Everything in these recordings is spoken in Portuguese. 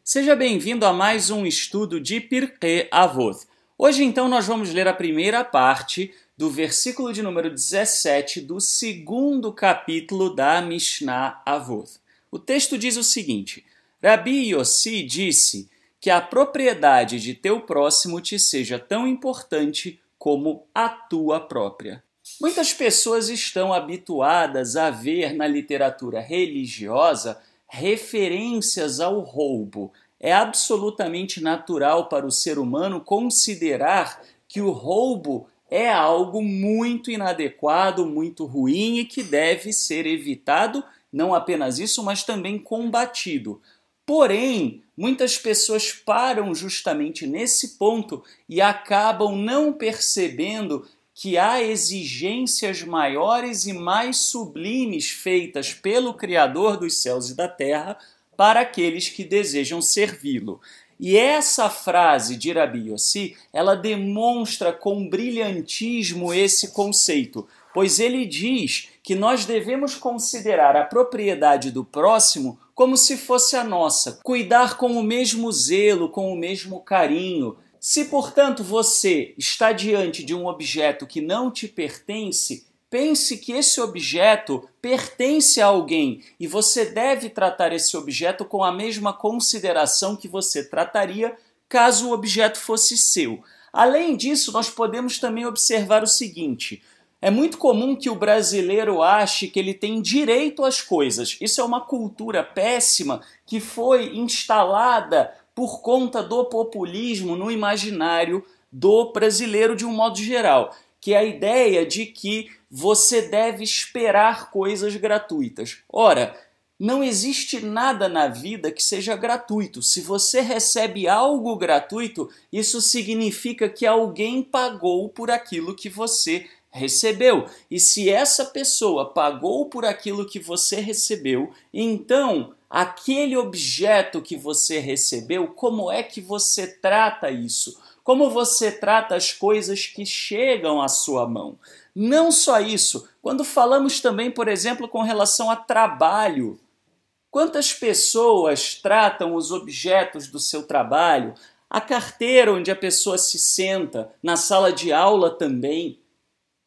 Seja bem-vindo a mais um estudo de Pirkei Avot. Hoje, então, nós vamos ler a primeira parte do versículo de número 17 do segundo capítulo da Mishnah Avot. O texto diz o seguinte: Rabi Yossi disse que a propriedade de teu próximo te seja tão importante como a tua própria. Muitas pessoas estão habituadas a ver na literatura religiosa referências ao roubo. É absolutamente natural para o ser humano considerar que o roubo é algo muito inadequado, muito ruim e que deve ser evitado, não apenas isso, mas também combatido. Porém, muitas pessoas param justamente nesse ponto e acabam não percebendo que há exigências maiores e mais sublimes feitas pelo Criador dos céus e da terra para aqueles que desejam servi-lo. E essa frase de Rabi Yossi, ela demonstra com brilhantismo esse conceito, pois ele diz que nós devemos considerar a propriedade do próximo como se fosse a nossa, cuidar com o mesmo zelo, com o mesmo carinho. Se, portanto, você está diante de um objeto que não te pertence, pense que esse objeto pertence a alguém e você deve tratar esse objeto com a mesma consideração que você trataria caso o objeto fosse seu. Além disso, nós podemos também observar o seguinte: é muito comum que o brasileiro ache que ele tem direito às coisas. Isso é uma cultura péssima que foi instalada por conta do populismo no imaginário do brasileiro de um modo geral, que é a ideia de que você deve esperar coisas gratuitas. Ora, não existe nada na vida que seja gratuito. Se você recebe algo gratuito, isso significa que alguém pagou por aquilo que você recebeu. E se essa pessoa pagou por aquilo que você recebeu, então aquele objeto que você recebeu, como é que você trata isso? Como você trata as coisas que chegam à sua mão? Não só isso, quando falamos também, por exemplo, com relação a trabalho, quantas pessoas tratam os objetos do seu trabalho, a carteira onde a pessoa se senta, na sala de aula também?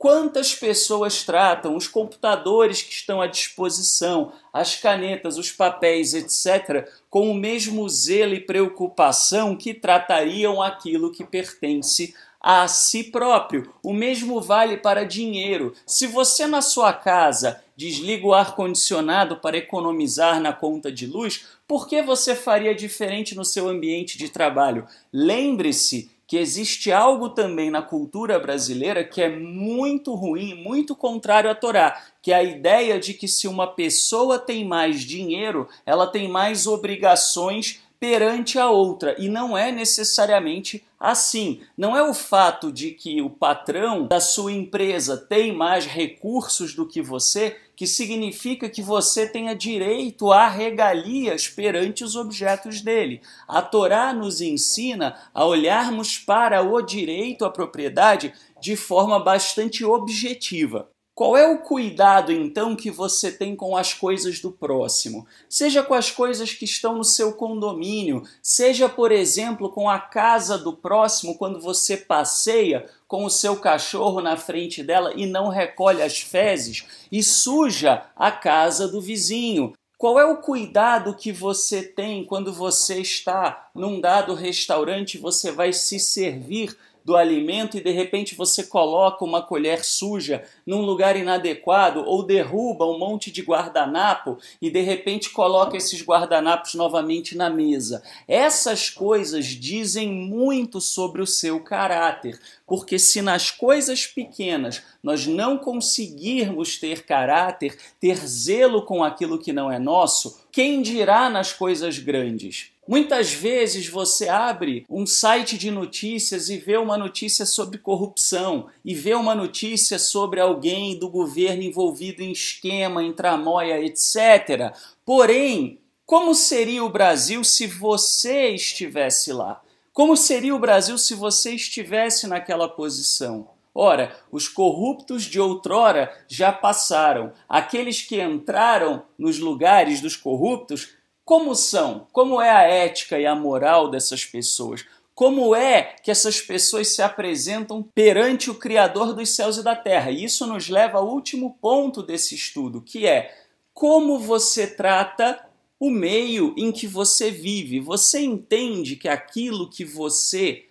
Quantas pessoas tratam os computadores que estão à disposição, as canetas, os papéis, etc., com o mesmo zelo e preocupação que tratariam aquilo que pertence a si próprio? O mesmo vale para dinheiro. Se você na sua casa desliga o ar-condicionado para economizar na conta de luz, por que você faria diferente no seu ambiente de trabalho? Lembre-se que existe algo também na cultura brasileira que é muito ruim, muito contrário à Torá, que é a ideia de que se uma pessoa tem mais dinheiro, ela tem mais obrigações perante a outra, e não é necessariamente assim. Não é o fato de que o patrão da sua empresa tem mais recursos do que você que significa que você tenha direito a regalias perante os objetos dele. A Torá nos ensina a olharmos para o direito à propriedade de forma bastante objetiva. Qual é o cuidado, então, que você tem com as coisas do próximo? Seja com as coisas que estão no seu condomínio, seja, por exemplo, com a casa do próximo, quando você passeia com o seu cachorro na frente dela e não recolhe as fezes e suja a casa do vizinho. Qual é o cuidado que você tem quando você está num dado restaurante e você vai se servir do alimento e de repente você coloca uma colher suja num lugar inadequado ou derruba um monte de guardanapo e de repente coloca esses guardanapos novamente na mesa? Essas coisas dizem muito sobre o seu caráter, porque se nas coisas pequenas nós não conseguirmos ter caráter, ter zelo com aquilo que não é nosso, quem dirá nas coisas grandes? Muitas vezes você abre um site de notícias e vê uma notícia sobre corrupção, e vê uma notícia sobre alguém do governo envolvido em esquema, em tramóia, etc. Porém, como seria o Brasil se você estivesse lá? Como seria o Brasil se você estivesse naquela posição? Ora, os corruptos de outrora já passaram. Aqueles que entraram nos lugares dos corruptos Como são? Como é a ética e a moral dessas pessoas? Como é que essas pessoas se apresentam perante o Criador dos céus e da terra? E isso nos leva ao último ponto desse estudo, que é como você trata o meio em que você vive. Você entende que aquilo que você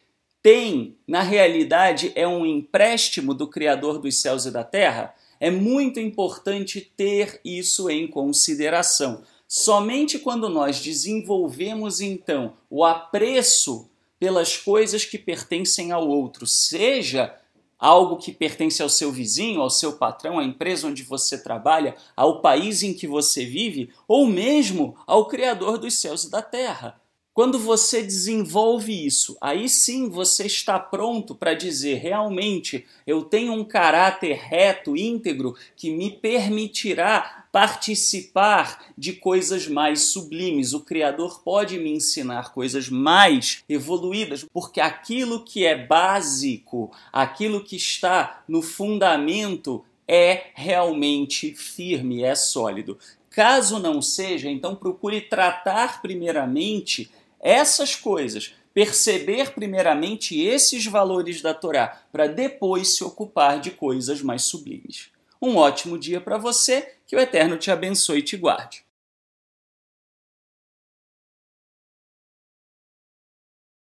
tem, na realidade, é um empréstimo do Criador dos céus e da terra? É muito importante ter isso em consideração. Somente quando nós desenvolvemos, então, o apreço pelas coisas que pertencem ao outro, seja algo que pertence ao seu vizinho, ao seu patrão, à empresa onde você trabalha, ao país em que você vive, ou mesmo ao Criador dos céus e da terra. Quando você desenvolve isso, aí sim você está pronto para dizer, realmente, eu tenho um caráter reto, íntegro, que me permitirá participar de coisas mais sublimes. O Criador pode me ensinar coisas mais evoluídas, porque aquilo que é básico, aquilo que está no fundamento, é realmente firme, é sólido. Caso não seja, então procure tratar primeiramente essas coisas, perceber primeiramente esses valores da Torá, para depois se ocupar de coisas mais sublimes. Um ótimo dia para você, que o Eterno te abençoe e te guarde.